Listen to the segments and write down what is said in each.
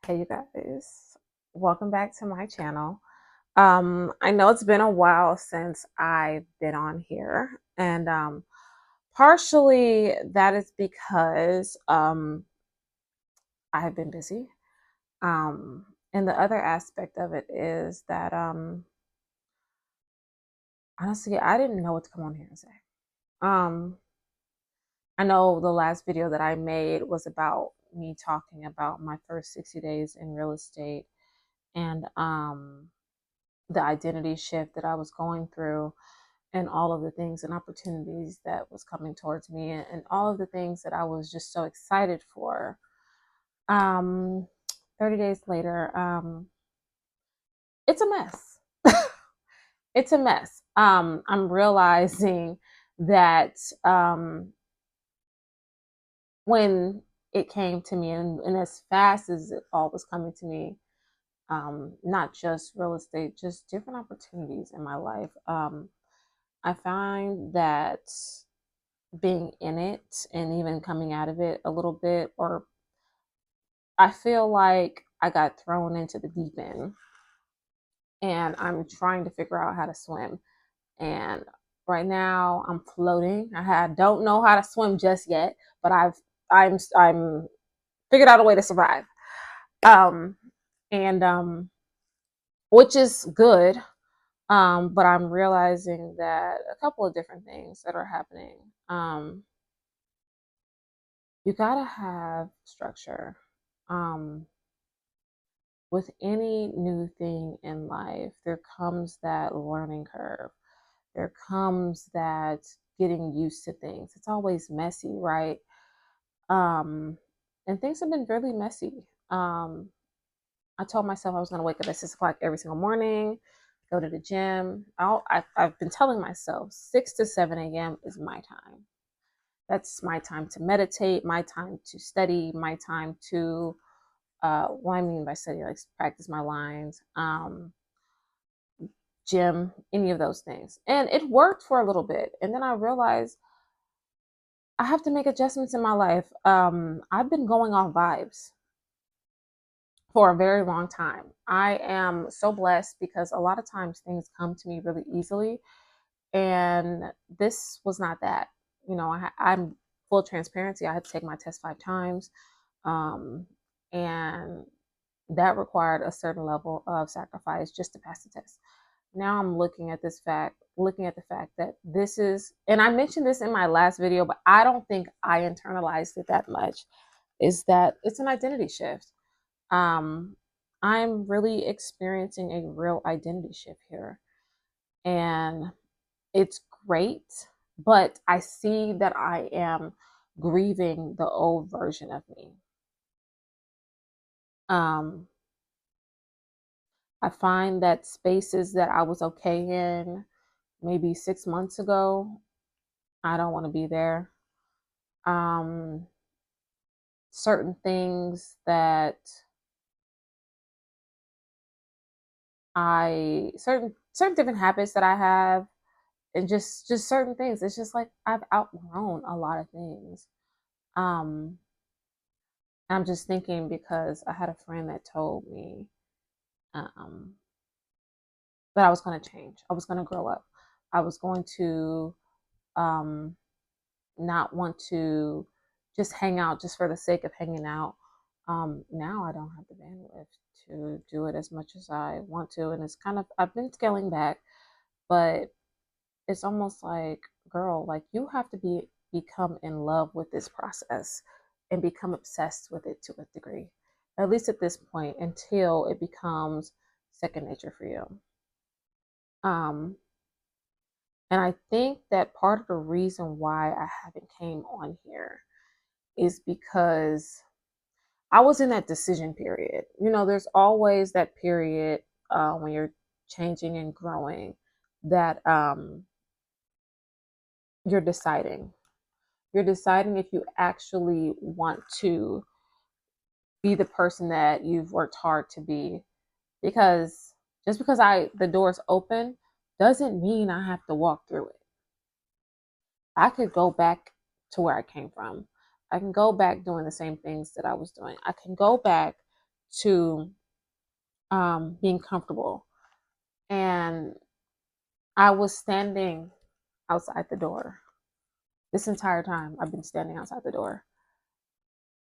Hey, you guys, welcome back to my channel. I know it's been a while since I've been on here, and partially that is because I have been busy. And the other aspect of it is that honestly, I didn't know what to come on here and say. Um, I know the last video that I made was about me talking about my first 60 days in real estate and the identity shift that I was going through and all of the things and opportunities that was coming towards me and all of the things that I was just so excited for. Um 30 days later, it's a mess. It's a mess. I'm realizing that when it came to me and as fast as it all was coming to me, not just real estate, just different opportunities in my life. I find that being in it and even coming out of it a little bit, or I feel like I got thrown into the deep end and I'm trying to figure out how to swim. And right now I'm floating. Don't know how to swim just yet, but I'm figured out a way to survive. Um, and which is good. But I'm realizing that a couple of different things that are happening. You gotta have structure. Um, with any new thing in life, there comes that learning curve. There comes that getting used to things. It's always messy, right? Um, and things have been really messy. I told myself I was going to wake up at 6 o'clock every single morning, go to the gym. I've been telling myself 6 to 7 a.m. is my time. That's my time to meditate, my time to study, my time to what I mean by study, like practice my lines, gym, any of those things. And it worked for a little bit. And then I realized I have to make adjustments in my life. I've been going off vibes for a very long time. I am so blessed because a lot of times things come to me really easily. And this was not that. I'm full transparency. I had to take my test 5 times. Um, and that required a certain level of sacrifice just to pass the test. Now I'm looking at the fact that this is, and I mentioned this in my last video, but I don't think I internalized it that much, is that it's an identity shift. Um, I'm really experiencing a real identity shift here, and it's great, but I see that I am grieving the old version of me. Um, I find that spaces that I was okay in maybe 6 months ago, I don't want to be there. Um, certain things that certain different habits that I have, and just certain things. It's just like I've outgrown a lot of things. Um, I'm just thinking because I had a friend that told me um, that I was going to change. I was going to grow up. I was going to um, not want to just hang out just for the sake of hanging out. Now I don't have the bandwidth to do it as much as I want to. And it's kind of, I've been scaling back, but it's almost like, girl, like you have to become in love with this process and become obsessed with it to a degree, at least at this point, until it becomes second nature for you. Um, and I think that part of the reason why I haven't came on here is because I was in that decision period. There's always that period when you're changing and growing that you're deciding. You're deciding if you actually want to be the person that you've worked hard to be. Because just because the door's open doesn't mean I have to walk through it. I could go back to where I came from. I can go back doing the same things that I was doing. I can go back to being comfortable. And I was standing outside the door. This entire time, I've been standing outside the door.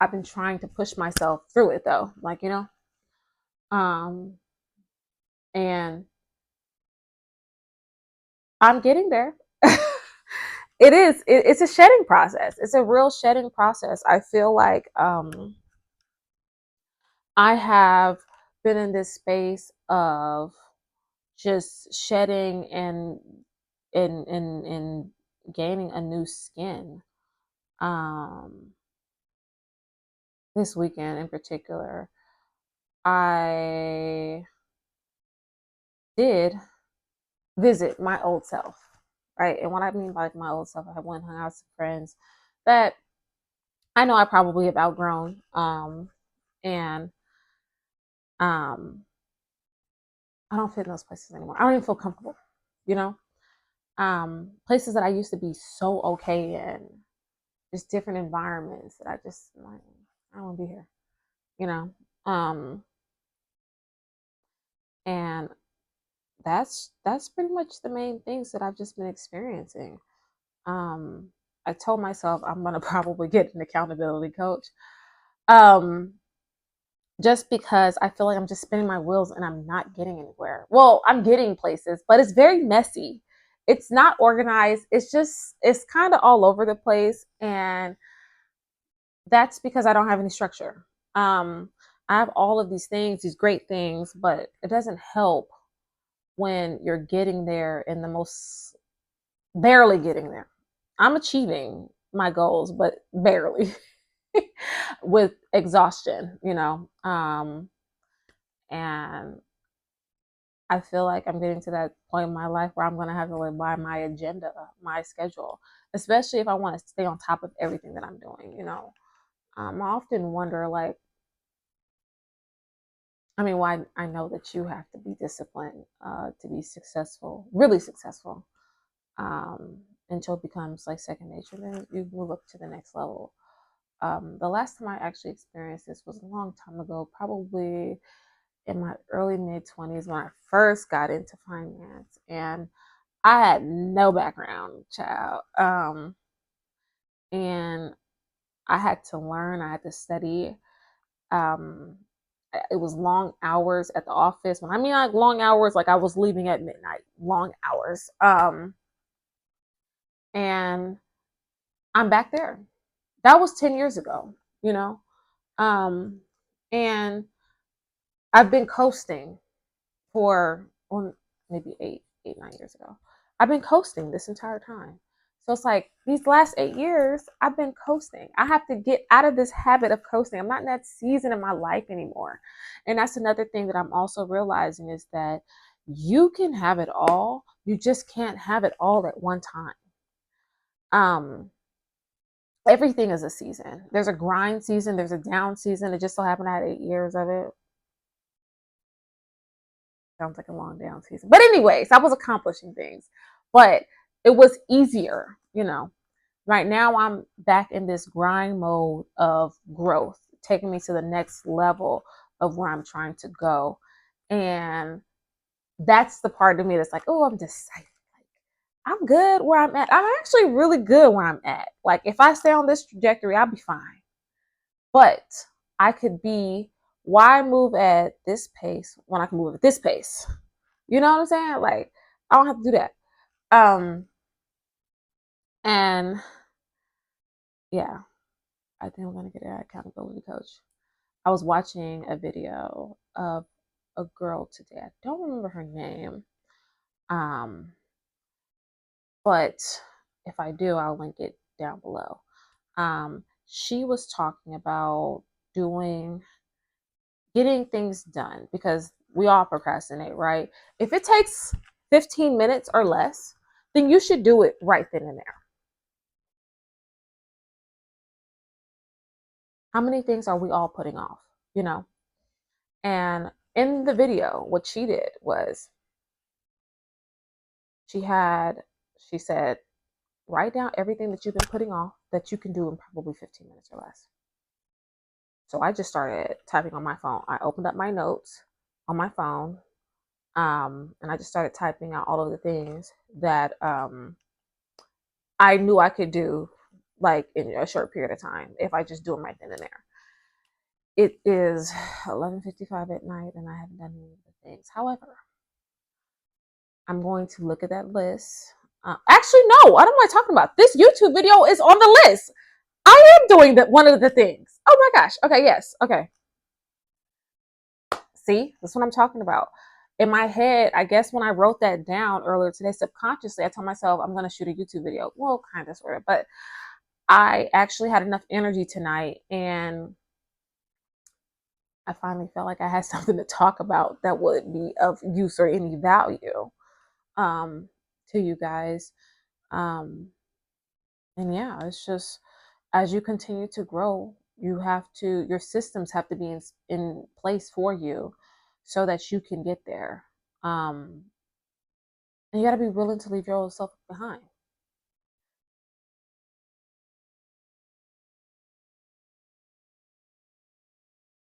I've been trying to push myself through it though, like, um, and I'm getting there. It's a shedding process. It's a real shedding process. I feel like I have been in this space of just shedding and gaining a new skin. Um, this weekend in particular, I did visit my old self, right? And what I mean by my old self, I went and hung out with some friends that I know I probably have outgrown, and um, I don't fit in those places anymore. I don't even feel comfortable, you know. Places that I used to be so okay in, just different environments that I just like, I don't want to be here, you know. Um, and that's pretty much the main things that I've just been experiencing. Um, I told myself I'm gonna probably get an accountability coach. Um, just because I feel like I'm just spinning my wheels and I'm not getting anywhere. Well, I'm getting places, but it's very messy. It's not organized. It's kind of all over the place, and that's because I don't have any structure. I have all of these things, these great things, but it doesn't help when you're getting there in the most barely getting there. I'm achieving my goals, but barely with exhaustion, and I feel like I'm getting to that point in my life where I'm going to have to live by my agenda, my schedule, especially if I want to stay on top of everything that I'm doing. I often wonder, like, I mean, why I know that you have to be disciplined to be successful, really successful, until it becomes like second nature. Then you move up to the next level. The last time I actually experienced this was a long time ago, probably in my early mid 20s when I first got into finance, and I had no background, child, and I had to learn. I had to study. Um, it was long hours at the office. When I mean like long hours, like I was leaving at midnight. Long hours. And I'm back there. That was 10 years ago. You know, um, and I've been coasting for well, maybe 9 years ago. I've been coasting this entire time. So it's like these last 8 years, I've been coasting. I have to get out of this habit of coasting. I'm not in that season in my life anymore. And that's another thing that I'm also realizing is that you can have it all. You just can't have it all at one time. Um, Everything is a season. There's a grind season, there's a down season. It just so happened I had 8 years of it. Sounds like a long down season. But anyways, I was accomplishing things. But it was easier. Right now I'm back in this grind mode of growth, taking me to the next level of where I'm trying to go. And that's the part of me that's like, oh, I'm deciding. Like, I'm good where I'm at. I'm actually really good where I'm at. Like, if I stay on this trajectory, I'll be fine. But I could be, why move at this pace when I can move at this pace? You know what I'm saying? Like, I don't have to do that. Um, and yeah, I think I'm gonna get an accountability coach. I was watching a video of a girl today. I don't remember her name. Um, but if I do, I'll link it down below. She was talking about doing getting things done because we all procrastinate, right? If it takes 15 minutes or less, then you should do it right then and there. How many things are we all putting off, you know? And in the video, what she did was she said, write down everything that you've been putting off that you can do in probably 15 minutes or less. So I just started typing on my phone. I opened up my notes on my phone, and I just started typing out all of the things that I knew I could do, like in a short period of time, if I just do them right then and there. It is 11:55 at night, and I haven't done any of the things. However, I'm going to look at that list. Actually, no, what am I talking about? This YouTube video is on the list. I am doing that one of the things. Oh my gosh. Okay, yes. Okay. See, that's what I'm talking about. In my head, I guess when I wrote that down earlier today, subconsciously, I told myself I'm going to shoot a YouTube video. Well, kind of, sort of, but I actually had enough energy tonight, and I finally felt like I had something to talk about that would be of use or any value um, to you guys. Um, and yeah, it's just as you continue to grow, your systems have to be in place for you so that you can get there. And you got to be willing to leave your old self behind.